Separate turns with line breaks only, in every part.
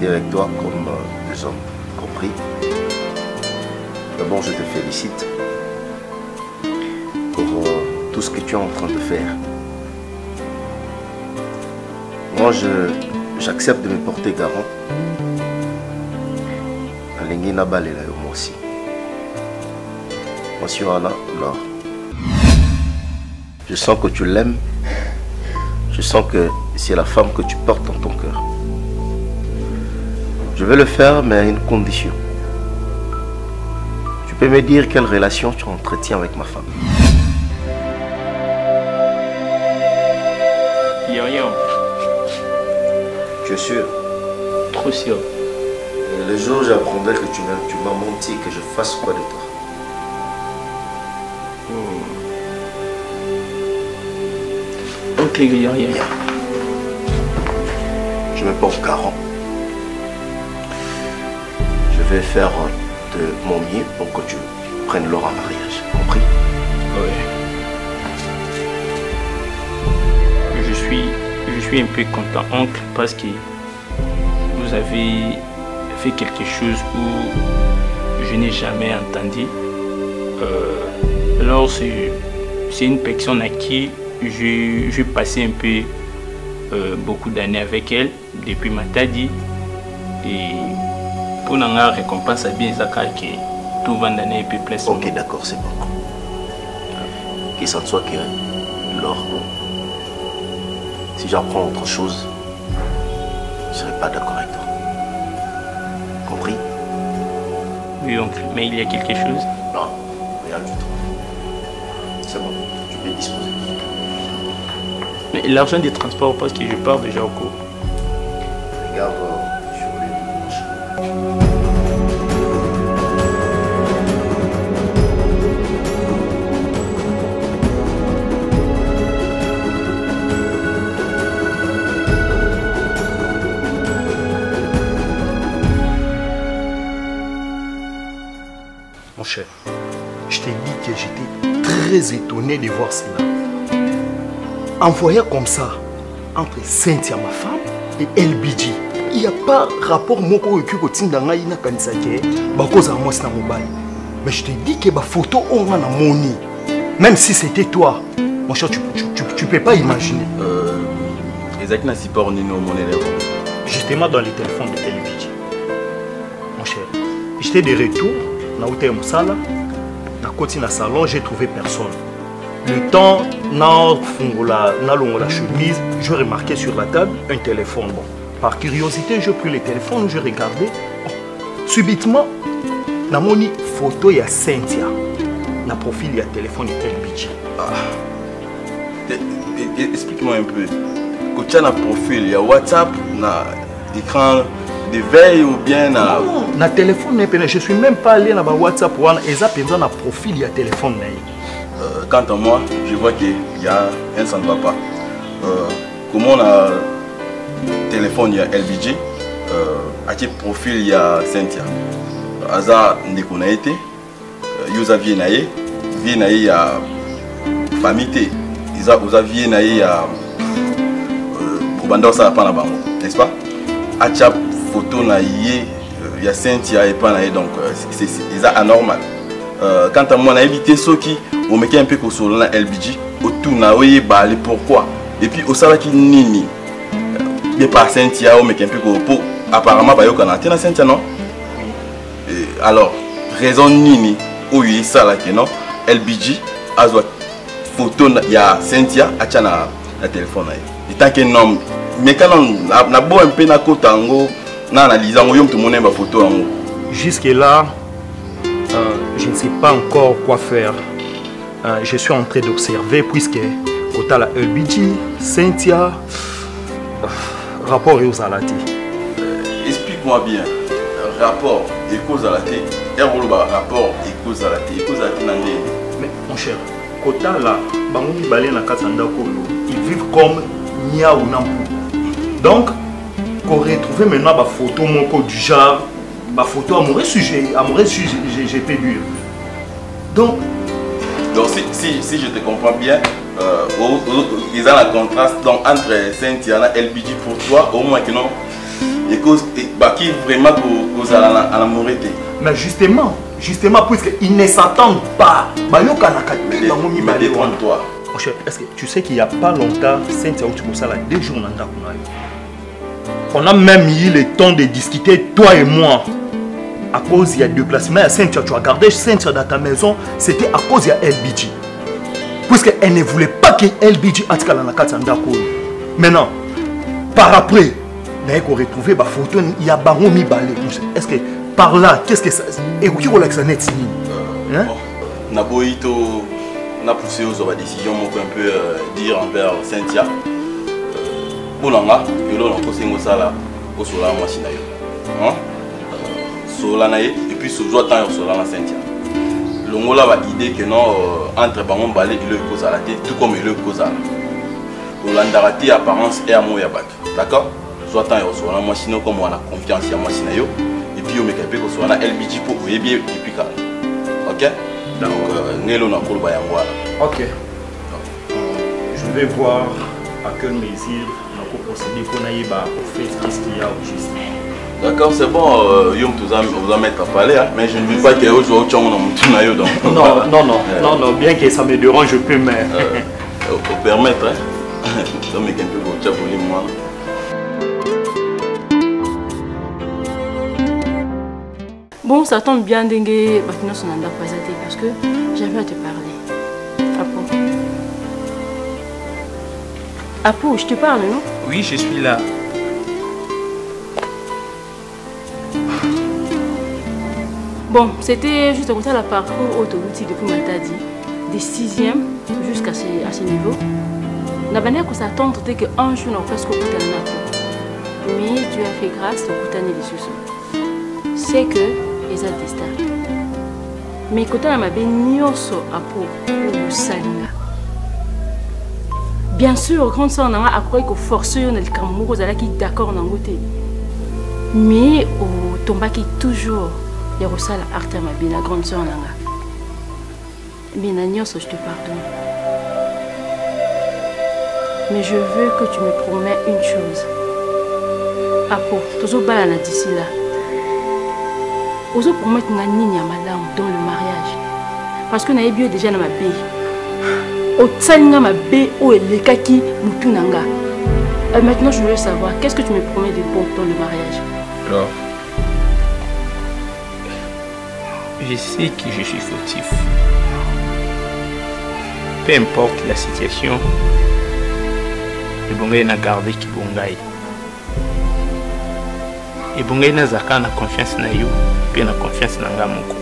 été avec toi comme des hommes, compris? D'abord, je te félicite pour tout ce que tu es en train de faire. Moi, j'accepte de me porter garant. Moi aussi. Monsieur Anna, Laure. Je sens que tu l'aimes. Je sens que c'est la femme que tu portes dans ton cœur. Je vais le faire, mais à une condition. Tu peux me dire quelle relation tu entretiens avec ma femme?
Yo.
Tu es sûr?
Trop sûr.
Le jour où j'apprendrai que tu m'as menti, que je fasse quoi de toi?
Ok, yo.
Je me porte garant. Je vais faire de mon mieux pour que tu prennes Laure en mariage. Compris?
Oui. Je suis un peu content, oncle, parce que vous avez fait quelque chose où je n'ai jamais entendu. Alors c'est une personne à qui j'ai passé un peu beaucoup d'années avec elle depuis ma tadi, et pour la récompense à bien ça que tout va d'année et puis plus.
Ok, d'accord, c'est bon. Qu'il s'en soit que Laure, si j'apprends autre chose, je ne serai pas d'accord avec toi. Compris?
Oui, oncle, mais il y a quelque chose?
Non, rien du tout. C'est bon, tu peux disposer.
Mais l'argent des transports, parce que je pars déjà au cours.
Regarde sur les dimanches.
Mon cher, je t'ai dit que j'étais très étonné de voir cela. Envoyé comme ça, entre Cynthia, ma femme, et LBG, il n'y a pas rapport moko qui est na kanisa ke bakoza moi na mobile. Mais je t'ai dit que ma photo on a moni. Même si c'était toi, mon cher, tu peux pas imaginer.
Exact na support nino mon élève.
Justement dans les téléphones de LBG. Mon cher, j'étais de retour. Na outé musala, na côté na salon, j'ai trouvé personne. Le temps, na longola chemise, je remarquais sur la table un téléphone. Bon, par curiosité, j'ai pris le téléphone, j'ai regardé. Oh, subitement, na moni photo ya Cynthia, na profil ya téléphone de LBG.
Explique-moi un peu. Quand tu as un profil, il y a WhatsApp, na écran de veille ou bien na...
Non, na téléphone, je suis même pas allé na WhatsApp et ça pendant na profil ya téléphone.
Quant à moi, je vois qu'il y a un ça ne va pas. Comment on a téléphone, il y a LBG, à quel profil il y a Cynthia. Aza Ndekonaete, Yosa Vienaye, il y a famille, Yosa Vienaye, il y a Bobando Salapanabamo, n'est-ce pas? Acha photo il y a Cynthia et pas donc c'est anormal. Quant à moi, on a évité ceux qui ont mis un peu sur la LBG, autour de balé pourquoi. Et puis au salaire qui nini, mais pas Cynthia, on met un peu pour apparemment pas yo canadiens na Cynthia non. Alors raison nini, où il ça là que non, LBG a soit photo il y a Cynthia a tchana na téléphone là. Et tant que non, mais quand on a beau un peu na kotango, na analysant on y tout mon photo en haut.
Jusque là. Je ne sais pas encore quoi faire. Je suis en train d'observer puisque quand la LBG, Cynthia, rapport et aux alatés.
Explique-moi bien. Rapport et cause alaté. Rapport et cause alaté.
Mais mon cher, quand là, ils vivent comme Nia ou Nampu. Donc, qu'on retrouve maintenant ma photo du genre. Ma photo amoureux sujet, j'ai perdu. Donc
si je te comprends bien, ils ont un contraste donc, entre Cynthia et LBG pour toi, au moins que non, et qui vraiment cause à l'amour.
Mais justement, puisqu'ils ne s'attendent pas.
Mais détrompe-toi.
Mon cher, est-ce que tu sais qu'il n'y a pas longtemps, Cynthia Outimosala, 2 jours, on a même eu le temps de discuter, toi et moi. À cause il y a déplacement à Cynthia, tu as gardé Cynthia dans ta maison, c'était à cause il y a LBG. Puisqu'elle ne voulait pas que LBG atika la nakati ndako. Maintenant, par après, on a retrouvé ma photo, il y a baron mi balé. Est-ce que par là, qu'est-ce que ça et qui relaxe net hein?
Naboito n'a poussé aux décisions on peut un peu dire envers Cynthia. Bonanga, que l'on a posé au sala au sola machine hein? Solanae et puis sous joie tant sur la Cynthia. L'ongola va idée que non entre bangon balé il le cause à la tête tout comme il le cause à la. L'andarati apparence et amour yabat. D'accord? Soit tant sur la machine comme on a confiance en machine et puis on met quelque chose sur la LBG pour bien et puis calme. OK? Donc ngelo na kolba yangwala.
OK. Je vais voir à quelle mesure on peut procéder pour naïba pour faire ce qu'il y a au juste.
D'accord, c'est bon, Yom vous en mettre à parler, hein, mais je ne veux pas qu'il y ait autre chose donc.
Non, bien que ça me dérange, je peux, mais.
Faut permettre, hein. Ça me un peu pour moi.
Bon, ça tombe bien, Dengue, parce que j'avais à te parler. Apo, je te parle, non?
Oui, je suis là.
Bon, c'était juste à côté de la parcours autoroute depuis Matadi, des 6e jusqu'à ce niveau. On a besoin de s'attendre qu'un jour on fasse ce qu'on a. Mais Dieu a fait grâce au Koutane de Susu. C'est que les a testé. Mais quand on a besoin à pour Salinga. Bien sûr, quand on a appris qu'on force le Cameroun, on a qui d'accord dans le côté. Mais au tomba qui toujours. Il y a aussi Artem la grande soeur Nanga. Mais je te pardonne. Mais je veux que tu me promets une chose. Apo, toujours balana d'ici là. Oso promettre nga nini ya malamu dans le mariage. Parce que na yebi déjà na mabe. O tsalinga mabe o elekaki mutu nanga. Maintenant je veux savoir qu'est-ce que tu me promets de bon dans le mariage.
Alors, je sais que je suis fautif. Peu importe la situation, le bongai n'a gardé qui bongai. Et bongai n'a zaka na confiance na yo, puis na confiance na ngamoko.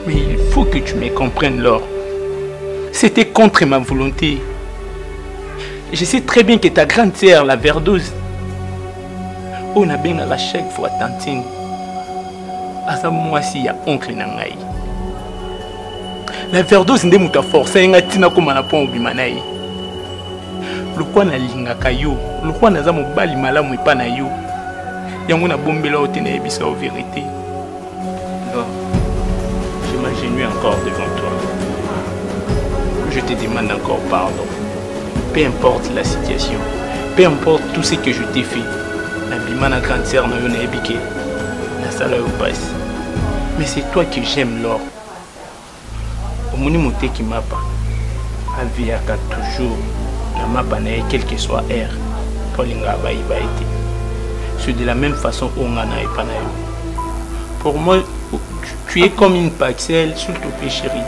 Mais il faut que tu me comprennes, Laure. C'était contre ma volonté. Je sais très bien que ta grande sœur, la Verdose, on a bien à la chaque fois tantine. Asa moi si ya oncle na ngai. La Verdose nde muta forcer nga tina ko mana pon bimana yi. Lukwa na lingaka yo, lukwa na za mobali malamu epa na yo. Yango na bombela otena ebisa o vérité. Non. Je m'agenouille encore devant toi. Je te demande encore pardon. Peu importe la situation, peu importe tout ce que je t'ai fait. La bimana grande sœur na yo na ebike. La salle au passe. Mais c'est toi que j'aime, Laure. Au moment qui m'a pas, aviaka toujours la mapa na quel que soit air, Paulinga va été. C'est de la même façon on a pas na yo. Pour moi, tu es comme une parcelle, s'il te plaît, chérie.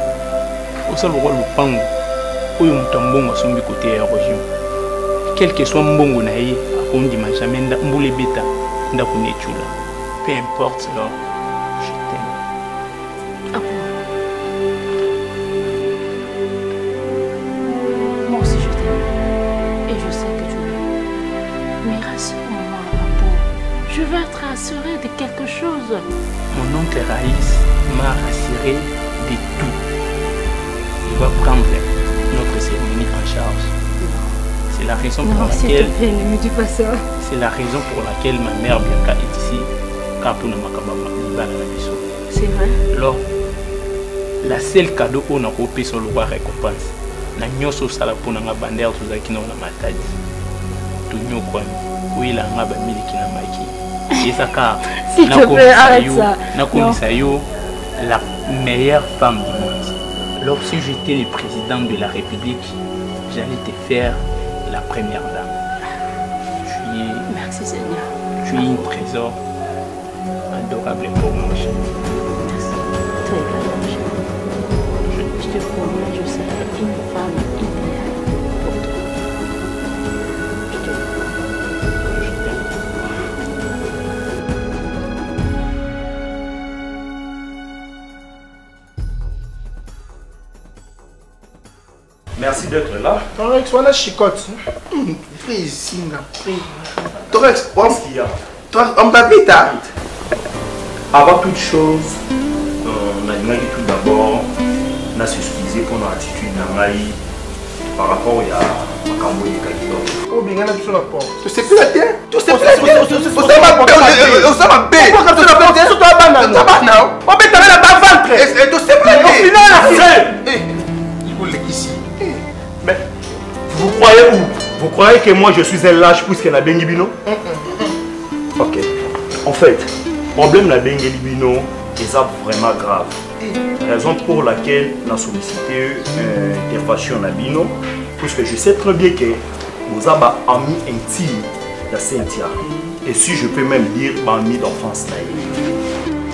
Au seul rôle le pango, où on tombe sombi côté érosion. Quel que soit mbongo na ye, on dit ma jamais mboule beta, nda kunechula. Peu importe, Laure.
Moi aussi je t'aime. Et je sais que tu m'aimes. Mais rassure-moi, Apo. Je veux être rassurée de quelque chose.
Mon oncle Raïs m'a rassuré de tout. Il va prendre notre cérémonie en charge. C'est la raison pour laquelle...
Ne me dis pas ça.
C'est la raison pour laquelle ma mère Bianca est ici.
C'est vrai.
Alors, la seule cadeau qu'on a coupé sur le roi récompense. Na nyoso sala pona nga bandère tuzaki na matadi. Tunyo kwani. Oui, là, on a mis qui. Et ça,
s'il te plaît, arrête ça.
La meilleure femme du monde. Alors, si j'étais le président de la République, j'allais te faire la première dame.
Merci Seigneur.
Tu es un trésor adorable pour moi.
Merci. Très bien, je te promets, je serai une femme idéale pour toi. Je t'aime.
Merci d'être là.
Torex, on a chicote. Fais ici, Torex,
Qu'est-ce qu'il y a?
toi, on t'habite, hein?
Avant toute chose, on a dit tout d'abord, on a s'excusé pour notre attitude par rapport à Makambo et Kalidor.
Oh, bien, on a besoin de la porte. Tu sais plus la terre? Tu sais plus la terre? Tu sais
pas mais vous croyez où? Vous croyez que moi je suis un lâche puisque na bengi bino? Ok. En fait, problème na bengi bino est vraiment grave. Raison pour laquelle on a sollicité intervention na bino, puisque je sais très bien que vous avez ami intime de Cynthia. Et si je peux même dire ami d'enfance.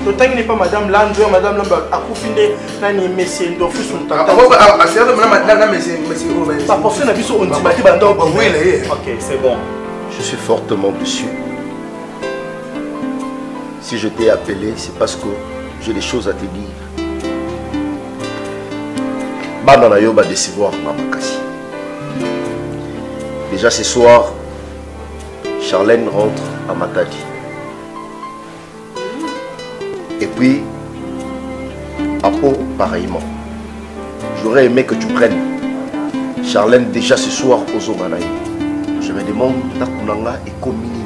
Le temps n'est pas Madame Landre, Madame Lambert, à Koufinde, Nani Messie, Ndofou, son temps. Pas pour ça, on a vu sur on dit,
ok, c'est bon.
Je suis fortement déçu. Si je t'ai appelé, c'est parce que j'ai des choses à te dire. Bananayo va décevoir Mamakasi. Déjà ce soir, Charlène rentre à Matadi. Et puis, Apo, pareillement. J'aurais aimé que tu prennes Charlène déjà ce soir aux Omanaï. Je me demande, Nakunanga et Komini.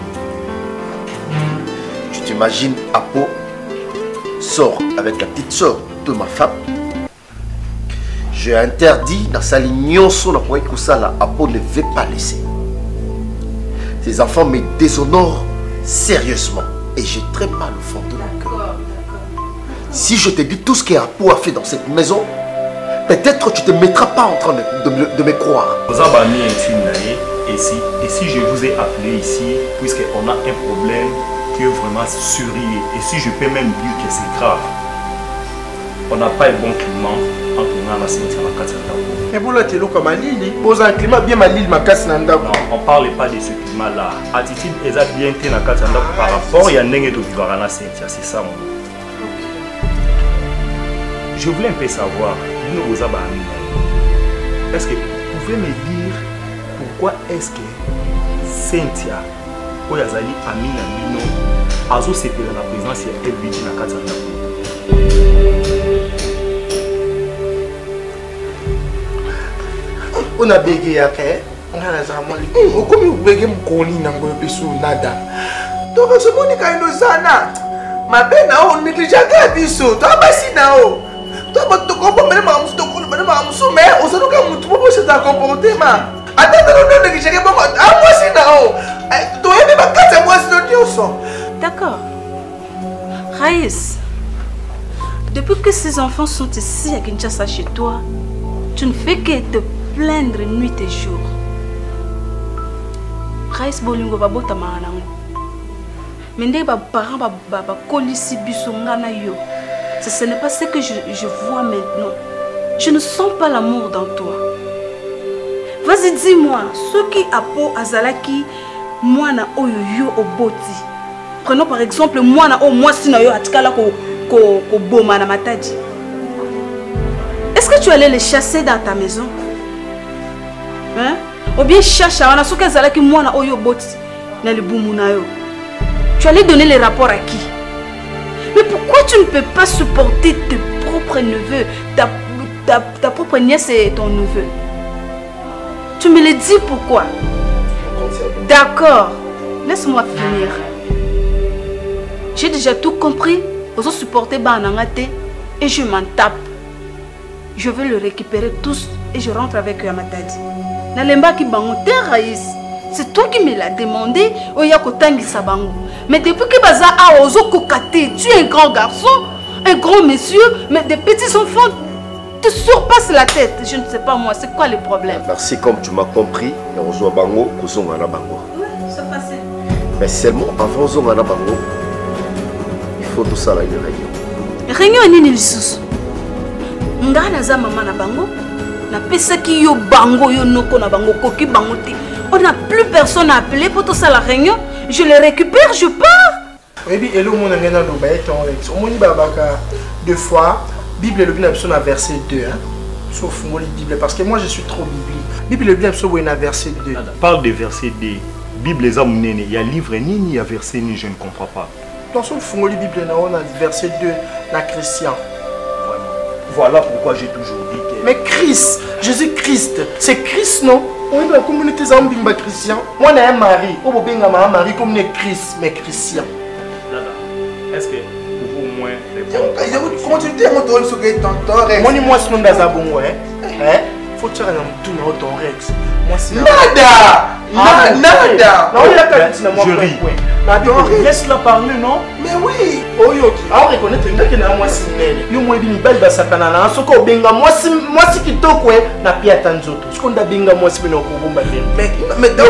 Tu t'imagines, Apo sort avec la petite soeur de ma femme. J'ai interdit dans sa ligne sur la pointe que ça, Apo ne veut pas laisser. Ces enfants me déshonorent sérieusement. Et j'ai très mal au fond de mon cœur. Si je te dis tout ce qu'Apo a fait dans cette maison, peut-être tu ne te mettras pas en train de me croire.
Vous avez mis un film et si je vous ai appelé ici, puisqu'on a un problème qui est vraiment surlié, et si je peux même dire que c'est grave, on n'a pas un bon climat entre nous et la Cynthia Makasanda.
Mais pour la télé comme Malili, pose un climat bien Malili Makasanda.
Non, on ne parle pas de ce climat-là. Attitude est bien été dans Makasanda par rapport à Yanenge de Vivarana Cynthia, c'est ça mon. Je voulais un peu savoir, nous aux Abami, est-ce que vous pouvez me dire pourquoi est-ce que Cynthia, Oyazali Amina Mino, Azo c'était dans la présence de LBG dans Makasanda?
On a bégé à faire. On a la comme vous bégez mon coni n'a pas pu sous nada. Donc ce monde est quand même zana. Ma peine a on néglige à biso. Toi pas si nao. Toi pas te comprendre même à muso mais on sait que mon tout c'est un comportement. Attends on néglige pas moi. Ah moi si nao. Toi même pas quatre mois c'est le son.
D'accord. Raïs. Depuis que ces enfants sont ici à Kinshasa chez toi, tu ne fais que te plaindre nuit et jour. Raïs bolingo ba bota maanango. Mende ba parents ba kolisi biso ngana yo. Ce n'est pas ce que je vois maintenant. Je ne sens pas l'amour dans toi. Vas-y dis-moi, ce qui apo azalaki mwana oyo yo oboti. Prenons par exemple mwana o mwasi na yo atikala ko boma na Matadi. Est-ce que tu allais les chasser dans ta maison? Hein? Ou bien cherche à ce que zalaki mwana oyo boti na libumu na yo. Tu allais donner les rapports à qui? Mais pourquoi tu ne peux pas supporter tes propres neveux, ta propre nièce et ton neveu? Tu me le dis pourquoi? D'accord, laisse-moi finir. J'ai déjà tout compris. Vous supportez Banangate et je m'en tape. Je veux le récupérer tous et je rentre avec eux à Matadi. Nalemba qui bango te Raïs. C'est toi qui me l'as demandé. Oya kotangi sabango. Mais depuis que baza a ozo kokate, tu es un grand garçon, un grand monsieur, mais des petits enfants te surpassent la tête. Je ne sais pas moi, c'est quoi le problème?
Merci, comme tu m'as compris, et on joue à Bango, Kozongana Bango.
Oui, c'est facile.
Mais seulement avant Zongana Bango, il faut tout ça là, une réunion.
Réunion nini lisusu? Nga naza mama na bango, na pesaki yo bango yo noko na bango koki bango te. On n'a plus personne à appeler pour tout ça la réunion. Je les récupère, je pars.
Oui, et le monde a gagné au moins deux fois. Bible le bien à verset 2. Sauf moi, Bible, parce que moi je suis trop biblique. Bible le bien à verset 2.
Parle de verset 2. Bible les hommes nés. Il y a livre ni, il y a verset ni, je ne comprends pas.
Dans son fond, la Bible, on a verset 2, la chrétien.
Voilà pourquoi j'ai toujours dit que...
Mais Christ, Jésus-Christ, c'est Christ, non? On est dans la communauté zambimba chrétien. Moi, j'ai un mari. On peut bien un mari comme les Christ, mais chrétien.
Est-ce que vous pouvez au moins répondre?
Comment tu dis que tu as dit que moi, moi, si nous avons hein? Faut que tu aies un tour dans ton Rex. Moi, c'est nada! Nada! Non, il a qu'à dire moi.
Je ris. Laisse-la parler, non?
Mais oui! Oh, yo, on reconnaît que tu as moi, c'est nel. Yo, moi, il y a une belle sakana. En ce cas, benga, moi, si qui toque, na pia tanzoto. Ce qu'on a benga, moi, c'est bien au combat. Mais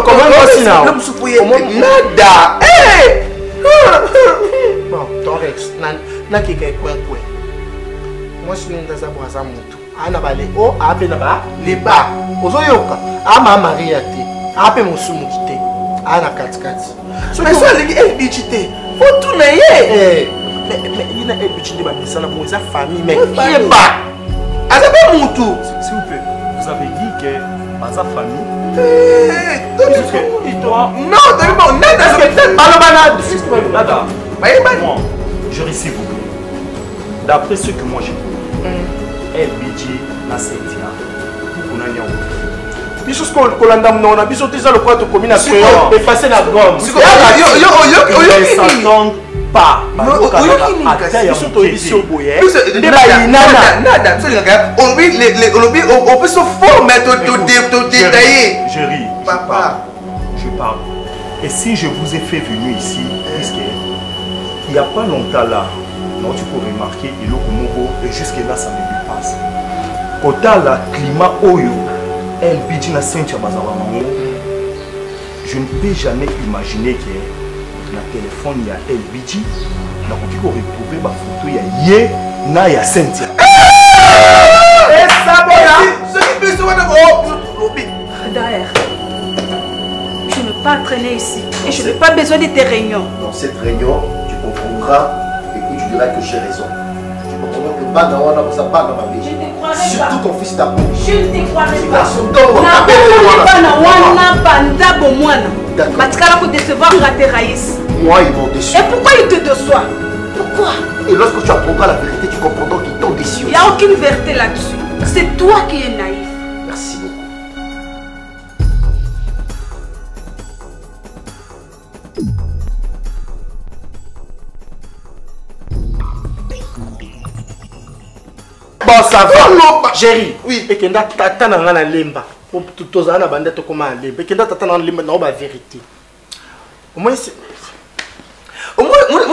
comment on va nada! Hey! Bon, ton Rex, na qui est quoi? Moi, je suis dans un bois à moto. Ana bale o ape na ba leba ozoyoka ama maria te ape mosumu kite ana katikati so mais so leki elbichite faut tout na ye mais ina elbichite ba bisana pour sa famille mais yeba asa ba mutu
s'il vous plaît vous avez dit que ma sa famille
non d'abord nada c'est balabana
nada moi je récite vous d'après ce que moi j'ai LBG na Sentia kuna nyongo biso sko kolanda mnona biso teza le kwato commune à crayon effacer la gomme yo s'entend pas biso to biso boye
nada on peut se former to détailler
je ris
papa
je parle et si je vous ai fait venir ici puisque il y a pas longtemps là non, tu peux remarquer il et jusque là ça me dépasse. Kota la climat oyo LBG na Sentia bazawa mango. Je ne peux jamais imaginer que na téléphone il y a LBG na ko retrouver ba photo ya ye na ya Sentia.
Et ça bon ce qui peut se voir
D'ailleurs, je ne veux pas traîner ici et je n'ai pas besoin de tes réunions.
Dans cette réunion, tu comprendras et tu diras que j'ai raison. Tu comprendras que Banawana vous a pas dans ma vie.
Je ne te croirai pas.
Surtout ton fils d'abord.
Je ne te croirai pas.
Moi, ils m'ont déçu.
Et pourquoi ils te déçoivent? Pourquoi?
Et lorsque tu apprendras la vérité, tu comprendras qu'ils t'ont déçu.
Il n'y a aucune vérité là-dessus. C'est toi qui es naïf.
Merci beaucoup.
Bon, ça va. Jerry, oui. Et que tata na ngana lemba. Pour tout ça na bande to comment lemba. Et que tata na lemba na ba vérité. Au moins c'est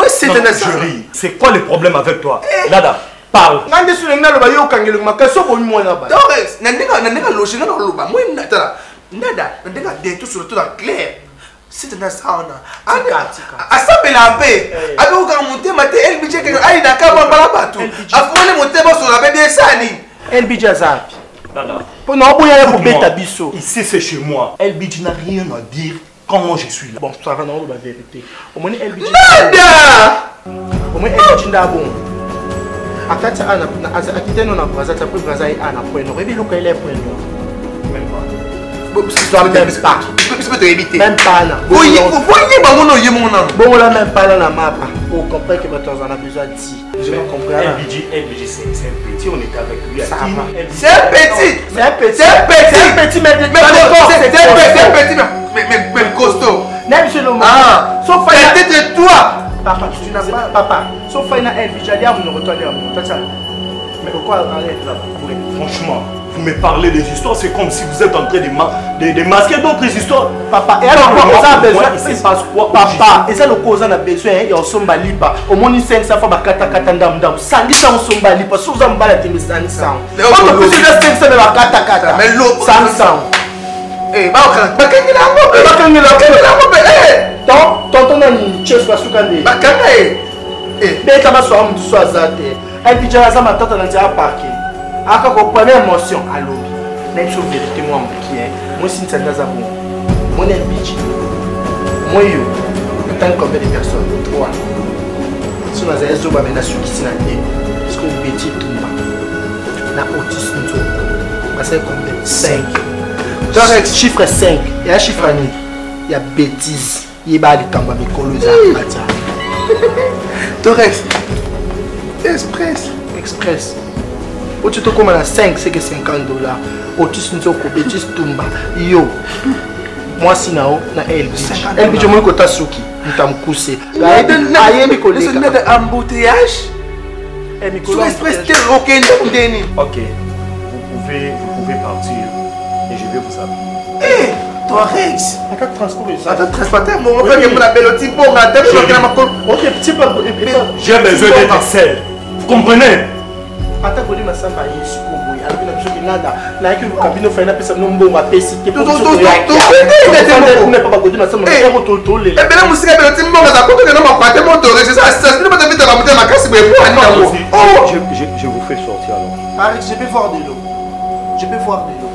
c'est un
Jerry, c'est quoi le problème avec toi? Nada, parle.
Ngande sur ngana lo ba yo kangelo makaso bo mo na ba. Torres, na ndeka logique na lo ba. Moi nada. Nada, ndeka de tout sur tout clair. C'est un sauna. Assemble la paix. Avec aucun monté, maté, LBG, aïe, d'accord, balabatu. Affolé monté, sur la paix, sani. LBG Azapi. Pour nous, pour bêta bisso.
Ici, c'est chez moi. LBG n'a rien à dire quand moi je suis là.
Bon, ça va, non, la vérité. Au moins, LBG. Nada! Au moins, LBG n'a bon. Akati ana, akiteno na braza, tapé braza et ana, point noir. Et bien, le est point noir. Même pas. Même pas. Je peux te éviter. Même pas là. Oui, vous voyez, bon, là, même pas là, la map. Pour comprendre que votre en a besoin de si. Je comprends.
LBG, c'est un petit, on était avec lui.
C'est un petit. C'est un petit. C'est un petit, c'est un petit, mais costaud. Même chez le monde. Sauf la tête de toi. Papa, tu n'as pas. Papa, sauf la LBG, allez, vous ne retournez à mon. Mais pourquoi arrête là?
Franchement. vous me parlez des histoires, c'est comme si vous êtes en train de masquer d'autres histoires.
Papa, et alors on a besoin, il se passe quoi? Papa, et ça le cause on a besoin, il y a un somba lipa. Au moins 500 fois bakata kata ndam ndam. Sangi ça un somba lipa, sous un bala de 500. On peut plus de 500 de bakata kata. Mais l'eau 500. Eh, bakangila ngombe, bakangila ngombe. Eh, tonton nani chess basukande. Bakanga eh. Beta maswa mtu swazate. Et puis, j'ai ma tante dans le parquet. Après, qu'on prenne émotion à l'objet. Même chose vérité, moi, qui est. Moi, si c'est dans un bon. Moi, j'ai un bitch. Moi, je tant combien de personnes? 3. Si on a un zoba, mais on a ceux qui sont là. Parce que le bêtis tombe. On a autisme. C'est combien? 5. Donc, chiffre 5. Il y a un chiffre à nous. Il y a bêtise. Il y a des cambas, mais colosa. Torres. Express. Au tu te commandes à 5, c'est que $50. Au tu te commandes tumba. Yo. Moi si nao na LBG. LBG moi kota suki. Ntamkuse. Aye mi collègue. C'est de embouteillage. Sur Express t'es rocké ndeni.
OK. Vous pouvez partir et je vais vous appeler.
Eh, toi Rex.
À quel transport ça?
Attends, transporter mon frère qui me l'appelle au type pour la tête,
OK, petit peu. J'ai besoin d'être seul. Vous comprenez?
Ata kodi masamba yesu koboy albi na biso nada na yaki kabino fayina pesa nombo ma pesi ke pour so ya ne pas kodi masamba e ko toltole e bela musika bela timbonga za koto na ma pate moto c'est ça c'est pas de vite la monter ma casse mais pour ani
je vous fais sortir alors.
Arrête, je peux voir de l'eau. Je peux voir de l'eau.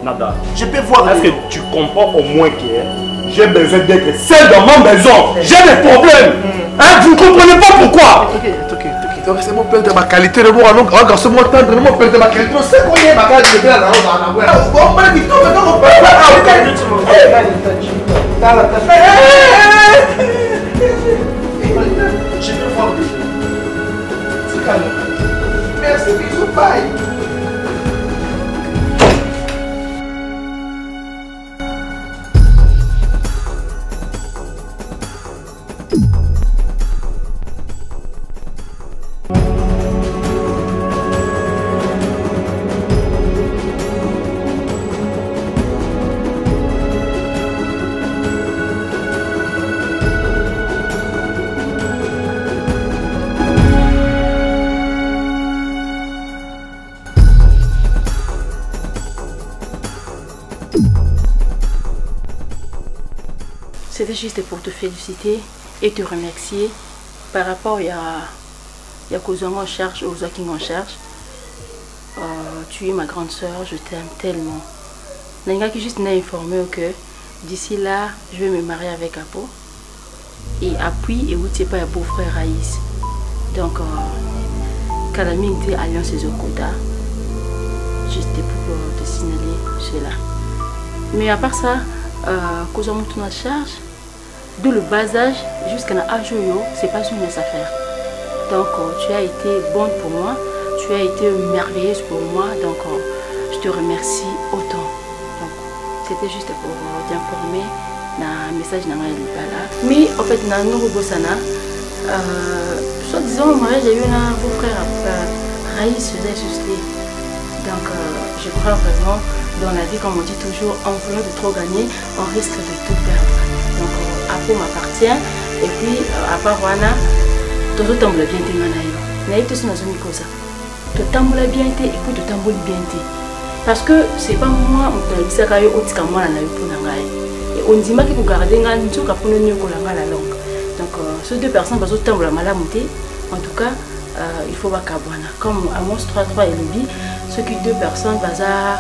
Nada.
Je peux voir de l'eau.
Est-ce que tu comprends au moins que j'ai besoin d'être seul dans ma maison? J'ai des problèmes. Hein, vous ne comprenez pas pourquoi?
Ok. Donc c'est mon père de ma qualité de moi, donc regarde ce mot tendre, mon père de ma qualité. C'est quoi il ma qualité de la rose en avoir. On parle du tout, mais on parle je peux voir de c'est calme. Merci, bisous, bye.
C'était juste pour te féliciter et te remercier par rapport à Kozongo en charge, aux Zaking en charge. Tu es ma grande soeur, je t'aime tellement. Nenga qui juste n'a informé que d'ici là, je vais me marier avec Apo. Et appuie et où tu es pas un beau-frère Raïs. Donc, Kalami était Alliance Zokoda. Juste pour te signaler cela. Mais à part ça, Kozongo tourne en charge. De le bas âge jusqu'à l'âge où c'est pas une mince affaire. Donc tu as été bonne pour moi, tu as été merveilleuse pour moi, donc je te remercie autant. Donc c'était juste pour t'informer d'un message dans la mais en fait dans nos bosana, soit disant au mariage il y a eu un beau frère Raïs faisait susciter. Donc je crois vraiment dans la vie, comme on dit toujours, en voulant de trop gagner, on risque de tout perdre. Donc Apo m'appartient et puis à part Wana, tout le temps bien été manayo. Naïf tout ça dans une cause. Tout le temps bien été et puis tout le temps bien été. Parce que c'est pas moi on dit ça quand il y a moi na yo pour nangai. Et on dit qu'il faut garder un nzo pour nous kolanga la langue. Donc ces deux personnes parce que temps la malamute. En tout cas il faut pas kabwana. Comme Amos 3 et Lebi, ceux qui deux personnes bazar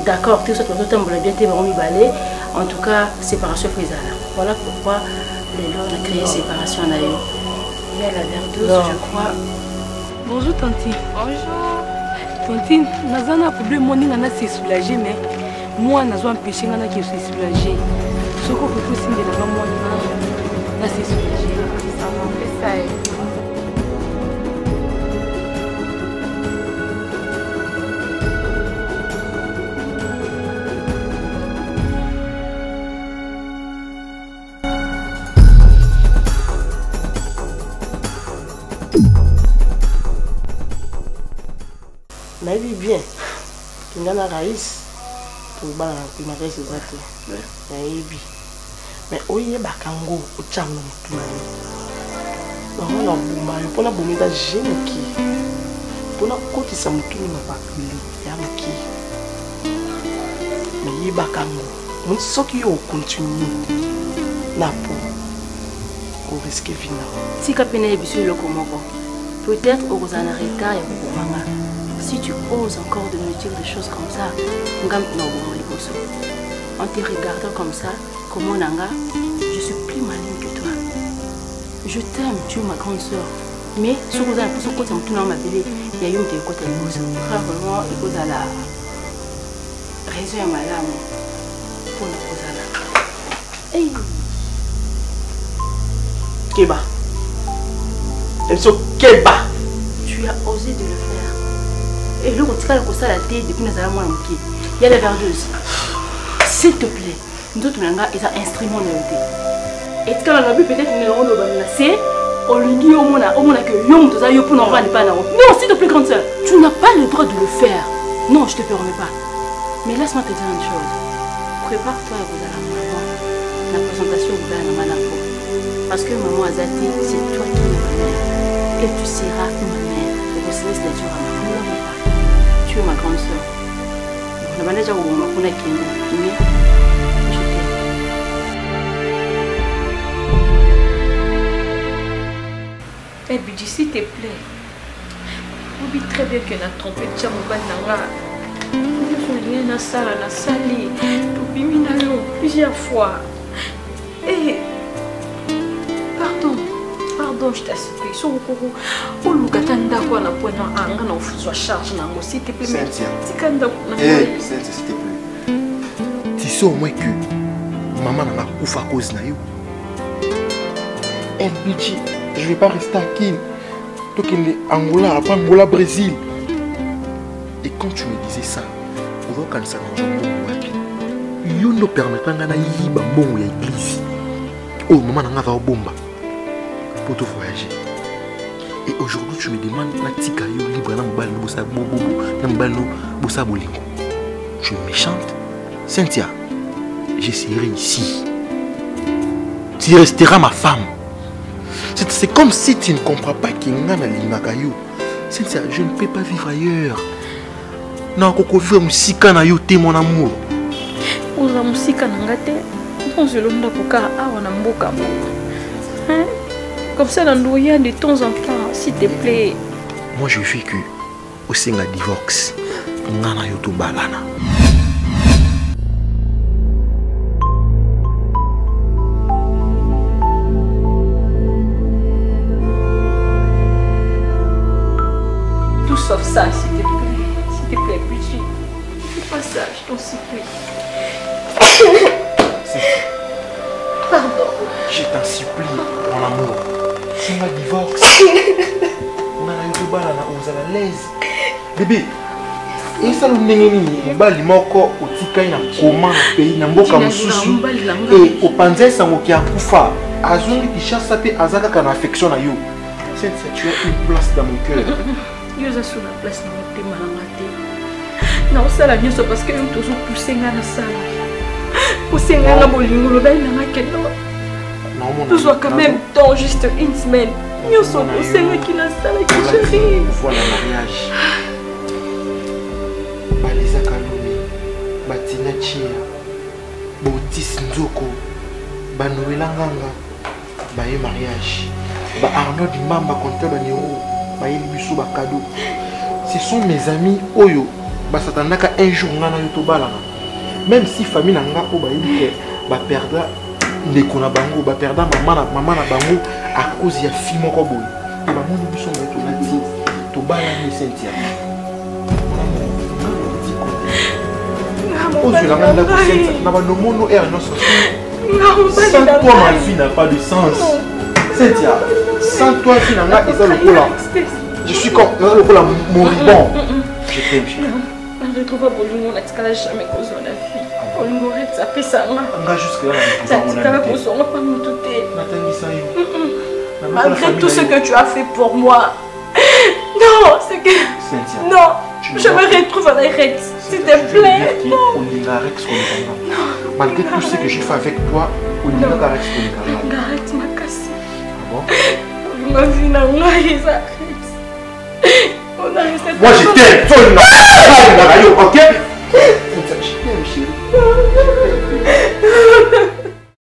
d'accord, tout ça tout le temps bien été vont mi balai. En tout cas séparation frisala. Voilà pourquoi les gens ont créé séparation à Nayo. Il y a la verdouse, je crois.
Bonjour Tantine. Bonjour. Tantine, nous avons un problème, on est soulagé, mais moi, nous avons empêché de se soulager. Ce qu'on peut faire, c'est que moi, on est soulagé. Ça m'a fait ça.
Ma vie bien.
Kingana Raïs. Pour le bal, il m'a dit exact. Mais oye bakango au cham no mutumani. On a boumé pour la boumé da jemuki. Pour la côté sa mutumi na bakuli ya muki. Mais bakango, on sait qu'il faut continuer. Na pour risquer vina.
Si kapena ebisu le komoko. Peut-être au Rosana Reka et au Mama. Si tu oses encore de me dire des choses comme ça, en te regardant comme ça, comme mon anga, je suis plus maligne que toi. Je t'aime, tu es ma grande soeur. Mais si vous avez un peu de ma bébé, il y a eu une côté de vous. Vraiment, il faut la raison à ma lame pour la Rosana. Hey!
Keba. Keba.
Tu as osé de le faire. Et le retirer comme ça la tête depuis nous allons manquer. Il y a la verdeuse. S'il te plaît, nous tous les gars, ils ont instrument de l'autre. Et quand on a vu peut-être une euro de c'est on lui dit au monde que yom tout ça yo pour n'envoyer pas non. Non, s'il te plaît grande sœur, tu n'as pas le droit de le faire. Non, je te permets pas. Mais laisse-moi te dire une chose. Prépare-toi à vous aller à maman. La présentation vous va à maman. Parce que maman Azati, c'est toi qui es ma mère. Et tu seras ma mère. Et vous serez la joie à maman. Tu es ma grande soeur. Je vais déjà vous montrer qui est. Je t'aime.
Eh Bidji, s'il te plaît. Oublie très bien que n'a trompé de Tchamoban Nanga. Je suis na sala na sali. Tobimi na yo plusieurs fois. Et pardon, je t'assure. So ko o lukatanda kwa na pona anga na ofuzwa charge nango s'il te plaît. Tikanda na.
Eh, s'il te plaît. Tu sais au moins que maman n'a pas fait à cause de yo. Eh Bidji, je vais pas rester à Kin. Toi qui es Angola, après Angola, Brésil. Et quand tu me disais ça, on va quand ça dans un bon wapi. Yo ne permet pas d'ana yiba bon ya église. Oh maman n'a pas au bomba pour te voyager. Et aujourd'hui tu me demandes la tika yo libre na mbal no bossa bobo na mbal no bossa bolingo. Tu es méchante. Cynthia, je serai ici. Tu resteras ma femme. C'est comme si tu ne comprends pas qu'il y a un yo. Cynthia, je ne peux pas vivre ailleurs. Non, je vivre musika na yo te mon amour.
Oza musika na ngate. Non, je l'onda poka awa na mboka mo. Hein? Comme ça dans l'oya de temps en temps, s'il te plaît.
Moi je veux que au sein de divorce, ngana yo to balana.
Sauf ça, s'il te plaît, Bidji. Fais pas ça, je t'en supplie. Pardon.
Je t'en supplie, mon amour. C'est ma divorce. On a eu tout on est à l'aise. Bébé, et ça nous n'est pas le moko au tika na comment pays na mboka mususu et au panzé sango qui a kufa. Azungi kishasa pe azaka kana affection na yo. Tu as une place dans mon cœur.
Yo za sur la place na motema na ngate. Na osala nyoso parce que yo tozo pousser nga na sala. Pousser nga na bolingo lo dai na ngakelo. Nous avons quand même temps, juste une semaine. Nous sommes pousser nga ki na sala ki chérie.
Voilà le mariage. Baleza Kalumi, Batina Chia, Botis Nzoko, Banoela Nganga, Baye mariage. Ba Arnaud Mamba comptable Nero. Ce sont mes amis Oyo. Basatandaka un jour ngana yotobala. Même si famille nanga ko ba yike ba perdre ndekona bango ba perdre maman na bango à cause ya fille moko boy. Ba moni biso ngato na ti to bala ni Cynthia. Oh je la manda ko Cynthia na ba no mono er no so. Sans toi ma vie n'a pas de sens. Cynthia, sans toi vie nanga eza lokola. Je suis comme le coup moribond. Je t'aime, chérie.
Je ne trouve pas Bolingo, on n'a jamais causé la fille. Bolingo, ça fait ça.
On a jusque là.
Ça ne pas me douter. Malgré tout ce que tu as fait pour moi. Non, c'est que.
Cynthia,
non, je me retrouve à la rette. s'il te plaît.
Malgré tout ce que j'ai fait avec toi, on n'y a pas Rex.
Arrête ma casse.
Bon?
Ma vie n'a pas
moi je t'aime, toi il n'a pas, ok?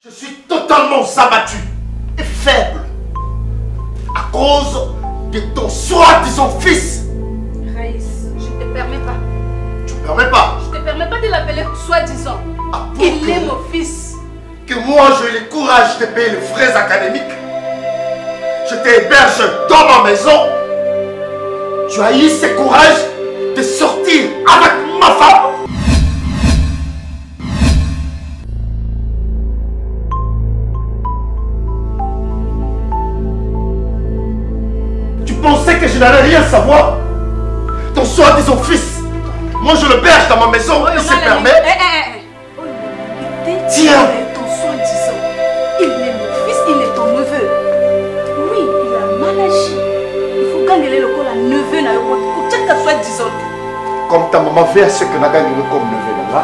Je suis totalement abattu et faible à cause de ton soi-disant fils.
Raïs, je ne te permets pas.
Tu ne permets pas?
Je ne te permets pas de l'appeler soi-disant. Il est mon fils.
Que moi j'ai le courage de payer les frais académiques. Je t'héberge dans ma maison. Tu as eu ce courage de sortir avec ma femme. Tu pensais que je n'allais rien savoir? Ton soi-disant fils. Moi je le berge dans ma maison, il se permet. Tiens.
Ton soi-disant. Il est mon fils, il est ton neveu. Oui, il a mal agi. Il faut gagner le col à neveu na soi-disant.
Comme ta maman fait à ce que n'a gagné comme neveu là,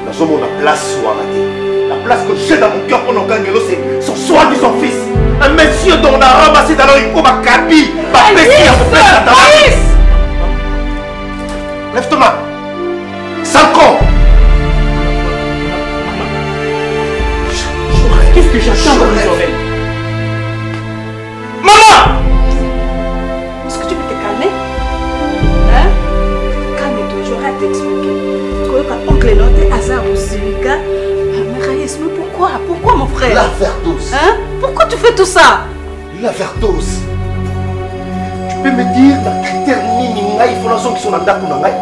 la zone la place soit ratée. La place que j'ai dans mon cœur pour nous gagner c'est son soi-disant fils. Un monsieur dont on a ramassé dans l'oreille ma cabine. Lève ton main. 5 ans.
Qu'est-ce que j'attends dans les oreilles?
Maman!
Est-ce que tu peux te calmer? Hein? Calme-toi, j'aurai à t'expliquer. Tu connais quand oncle Note et Hazard aussi, mais Raïs, mais pourquoi? Pourquoi mon frère?
La verdose.
Hein? Pourquoi tu fais tout ça?
La verdose. Tu peux me dire la critère nini ngai fondation qui sont dans la ngai?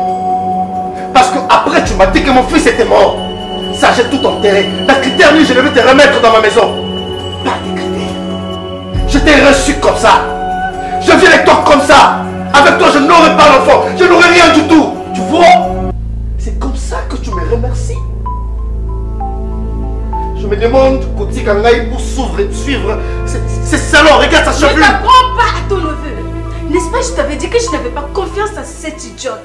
Parce que après tu m'as dit que mon fils était mort. Ça j'ai tout enterré. La critère nini je devais te remettre dans ma maison. Pas de critères. Je t'ai reçu comme ça. Je viens avec toi comme ça. Avec toi je n'aurai pas l'enfant. Je n'aurai rien du tout. Tu vois? C'est comme ça que tu me remercies. Je me demande, Koti Kangaï, pour suivre ces salons, regarde sa chevelure.
Ne t'apprends pas à ton neveu. N'est-ce pas, je t'avais dit que je n'avais pas confiance à cette idiote.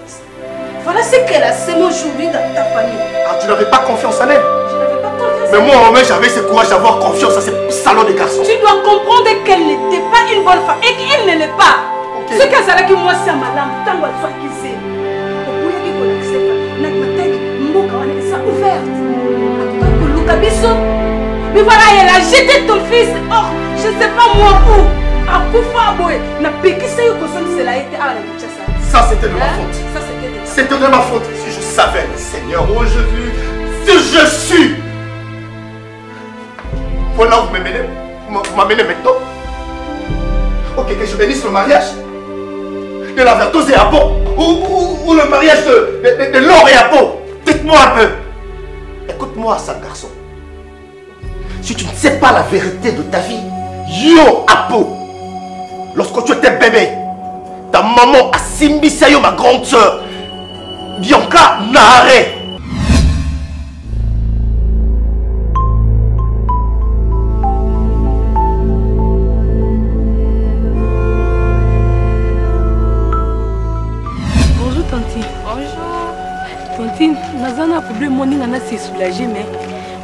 Voilà ce qu'elle a semé aujourd'hui dans ta famille.
Ah, tu n'avais pas confiance en elle?
Je n'avais pas confiance en elle.
Mais moi, au moins, j'avais ce courage d'avoir confiance à ces salons de garçons.
Tu dois comprendre qu'elle n'était pas une bonne femme et qu'elle ne l'est pas. Ce qu'elle a dit, moi, c'est ma lame. Tant qu'elle soit qui sait. Au bout de qu'on accepte, notre tête, Mboka, on est ça ouverte. Mais voilà, elle a jeté ton fils. Oh, je ne sais pas moi où. À Koufa, n'a péqué ça, cela a été à la Kinshasa.
Ça, c'était de ma faute. C'était de ma faute. Si je savais, Seigneur, où je vis, si je suis. Voilà où vous m'amenez. Vous m'amenez maintenant. Ok, que je bénisse le mariage de la Vertose et à Pau. Ou le mariage de l'or et à Pau. Dites-moi un peu. Écoute-moi, sale garçon. Si tu ne sais pas la vérité de ta vie, yo Apo, lorsque tu étais bébé, ta maman a simbissé ma grande soeur, Bianca Nahare.
Bonjour Tanti.
Bonjour.
Tanti, Nazana a problème, mon nina s'est soulagé, mais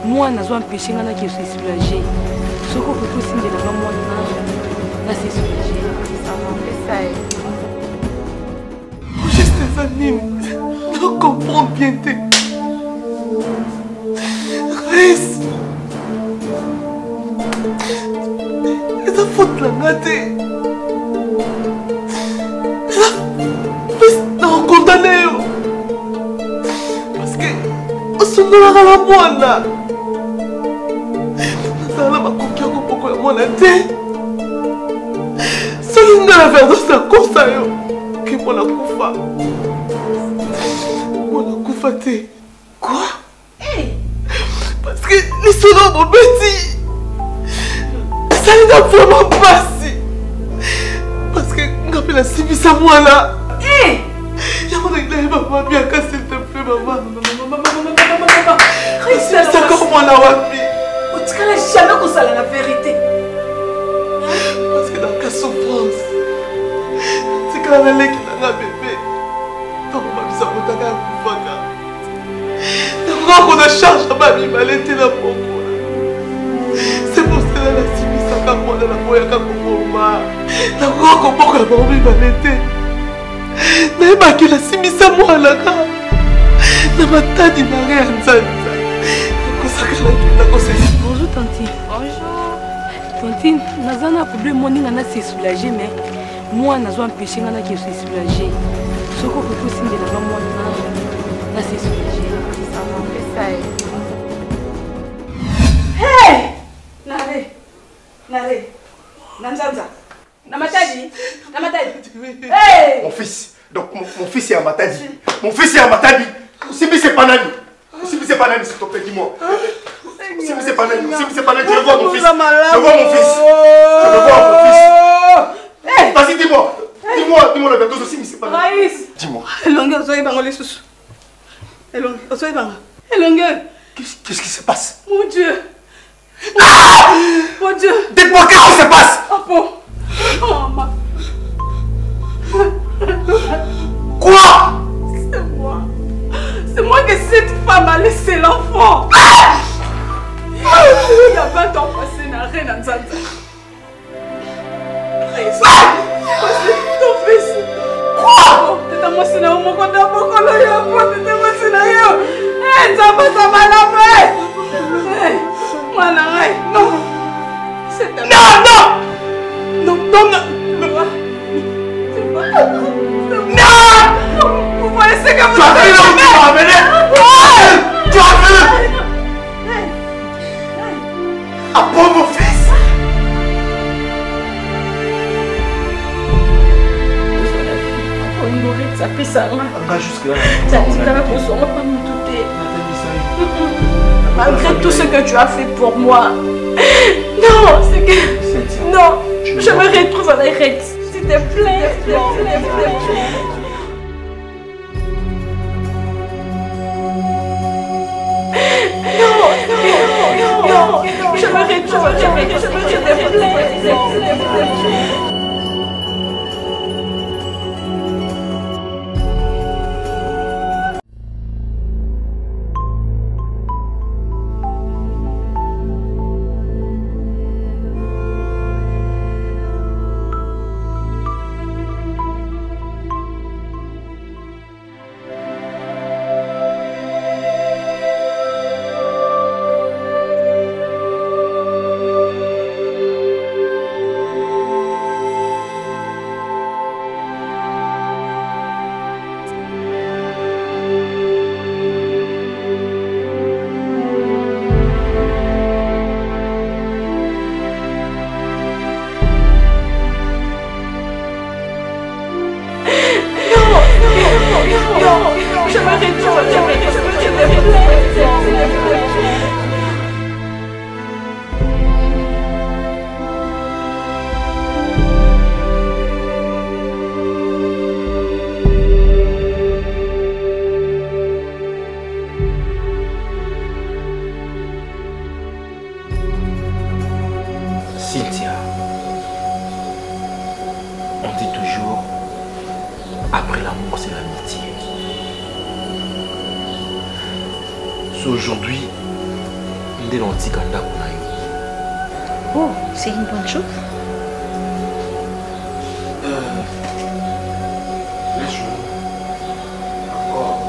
moi, je suis empêché de me soulager. Ce que je peux signer dans moi, je suis soulagé.
Ça m'a fait ça.
Je te anime. Je comprends bien tes. Reste. C'est ta faute là, Naté. Non, condamné. Parce que. On se donne à la moine. Nazala makoki ya kopokola mwana te soki nga na verdos nakosa yo ke mwana kufa te. Quoi? Parce que lisolo mobeti esalinga vraiment mpasi parce que nga mpe nasibisa mwana yango nayeba mama biaka s'il te plaît mama nasibisaka mwana wapi?
Tu n'as jamais qu'on la vérité.
Parce que dans la souffrance, c'est quand la lègue qui n'a bébé. Donc, ma vie, ça va t'avoir un
qu'on a chargé ma vie, elle était là pour moi. C'est pour cela que la simisa quand moi dans la boya quand moi la roi comment que ma vie elle était. Mais ma qui la simisa moi là quand na matadi na rien nzanza.
Bonjour Tanti.
Bonjour.
Tantine, naza na problème moninga na se soulager mais moi nazo empêcher ngana ki se soulager. Soko ko ko sinde na moi na se soulager.
Ça va faire ça.
Hey! Nare. Nare. Nanzanza. Namatadi. Hey!
Mon fils. Donc mon fils est à Matadi. Mon fils est à Matadi. Sibi c'est pas Nani. Sibi c'est pas Nani, s'il te plaît, dis-moi. Sibi c'est pas Nani. Sibi c'est pas Nani. Je veux voir mon fils. Je veux voir mon fils. Je veux voir mon fils. Vas-y, dis-moi. Dis-moi le verre de Sibi c'est pas Nani.
Raïs.
Dis-moi.
Elongue, osoy bango les sous. Elongue, osoy bango. Elongue.
Qu'est-ce qui se passe?
Mon Dieu. Mon Dieu.
Dites-moi qu'est-ce qui se passe?
Oh bon. Oh ma.
Quoi?
C'est moi. C'est moi que cette femme a laissé l'enfant. Il y a 20 ans passé, n'a rien à Nzanza. Ton fils. Quoi? T'es moi c'est là où mon compte a beaucoup de yo. T'es moi c'est là yo. Eh, Nzamba ça va la paix. Eh, moi non. C'est non. Non. Vous voyez ce que vous avez fait?
Tu as vu? Ah bon, mon fils?
Ça fait ça.
Jusque là.
Ça dit là pour ça, on va pas me douter. Malgré tout ce que tu as fait pour moi. Non, c'est que. Non, je me retrouve avec Rex. S'il te plaît. Non, je me retrouve avec Rex. S'il te plaît.
Cynthia, on dit toujours, après l'amour, c'est l'amitié. So aujourd'hui, on est dans le Tikanda.
Oh, c'est une bonne chose.
Laisse-moi. Encore.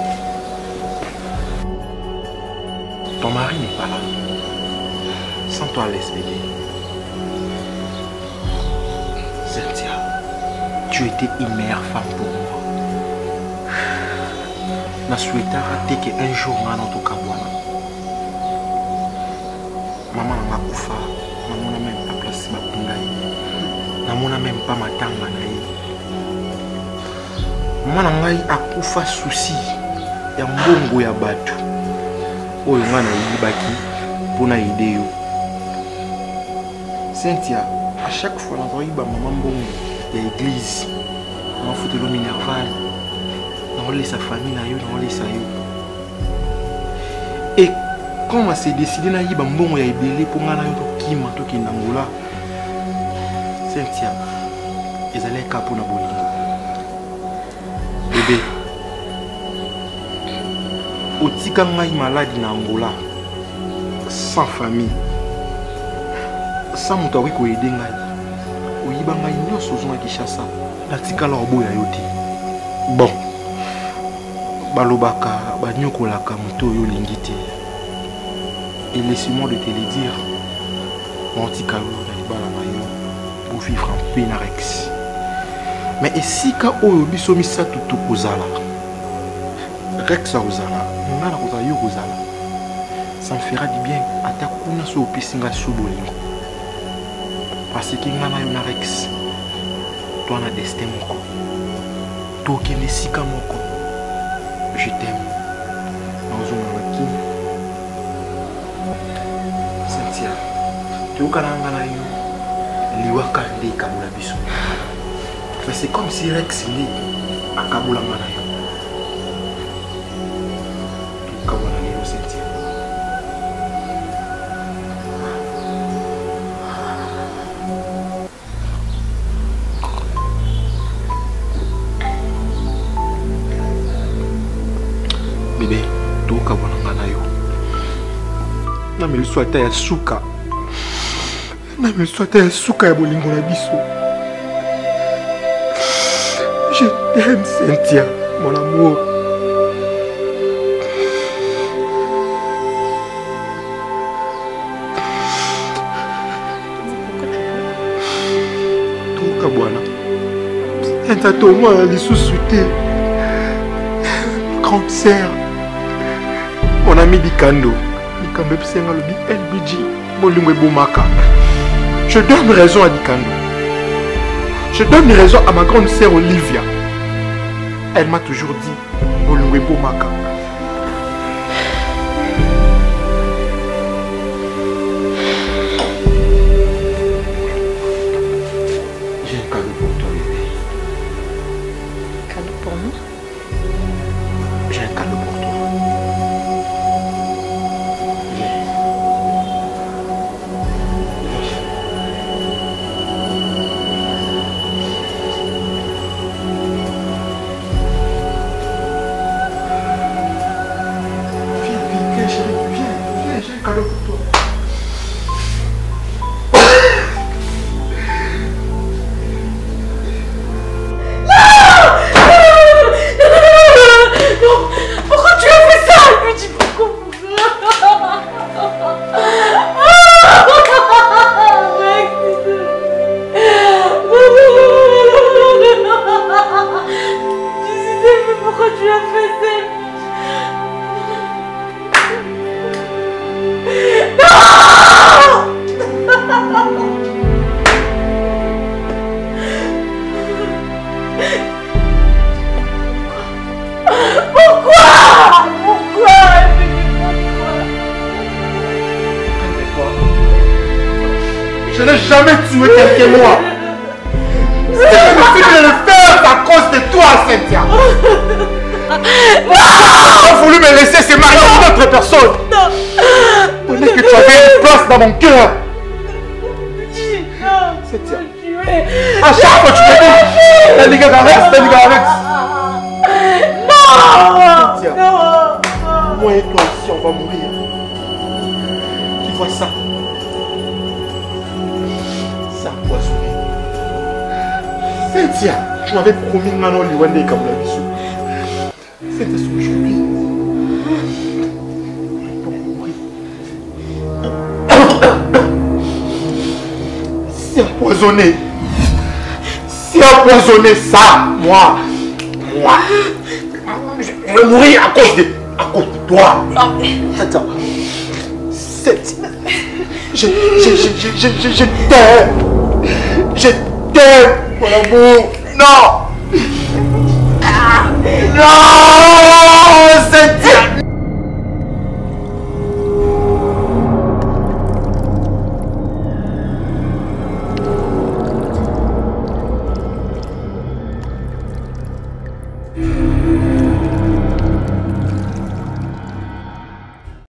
Ton mari n'est pas là. Sans toi, laisse bébé. Cynthia, tu étais une meilleure femme pour moi. Je souhaitais rater qu'un jour, on a notre cabane. Maman n'a pas koufa, maman n'a même pas placé ma pungaï. Maman n'a même pas ma tanga. Maman n'a pas koufa souci. Il y a un bongo ya batu. Oyo ngana yibaki pour na aider yo. Cynthia, à chaque fois on voit maman bongo ya église. On fout de l'eau minerval. On laisse sa famille na yo, on laisse yo. Et quand on s'est décidé na yiba mbongo ya ebele pour ngana yo to kima to kinangola. Cynthia, ezali kapo na bolingo. Bébé.
otika ngai maladi na Angola sans famille sans moto akoki koyede ngai oyiba ngai nyonso ozonga Kinshasa natikala oboya yo te bon balobaka banyokolaka moto oyo olingi te et laisse-moi de te le dire montika yo na libala na yo pour vivre en paix na Rex mais esika oyo biso misato tokozala Rex akozala nga na kozala yo kozala ça me fera du bien ata kuna so opesi nga so bolingo parce que nga na yo na Rex toi na destin moko tokende esika moko je t'aime naozonga makini Cynthia tokala nga na yo liwaka nde ekabola biso mais c'est comme si Rex nde akabola nga na yo tokabona lelo Cynthia bébé tokabona nga na yo na miso ata ya suka na miso ata ya suka ya bolingo na biso. Je t'aime Cynthia, mon amour. Toka bwana enta tomona lisusu te grande sœur mon ami Dikando likambo episenga lobi LBG bolingo ebomaka. Je donne raison à Dikando. Je donne raison à ma grande sœur Olivia. Elle m'a toujours dit bolingo ebomaka. J'ai un cadeau pour toi, bébé.
Cadeau pour moi?
J'ai un cadeau pour toi. Je n'ai jamais tué quelqu'un moi. Si je me suis de le faire à cause de toi, Cynthia. Tu as voulu me laisser se marier avec d'autres personnes. Tandis que tu avais une place dans mon cœur. Cynthia. À chaque fois tu me dis, t'as dit Rex, t'as dit Rex. Non. Cynthia. Moi et toi ici, on va mourir. Tu vois ça? Cynthia, tu m'avais promis que Manon Liwande et Kaboula Bissou. C'était aujourd'hui. C'est empoisonné. C'est empoisonné ça, moi. Je vais mourir à cause de toi. Attends. Cynthia. Je t'aime. Je t'aime. Mon amour, non!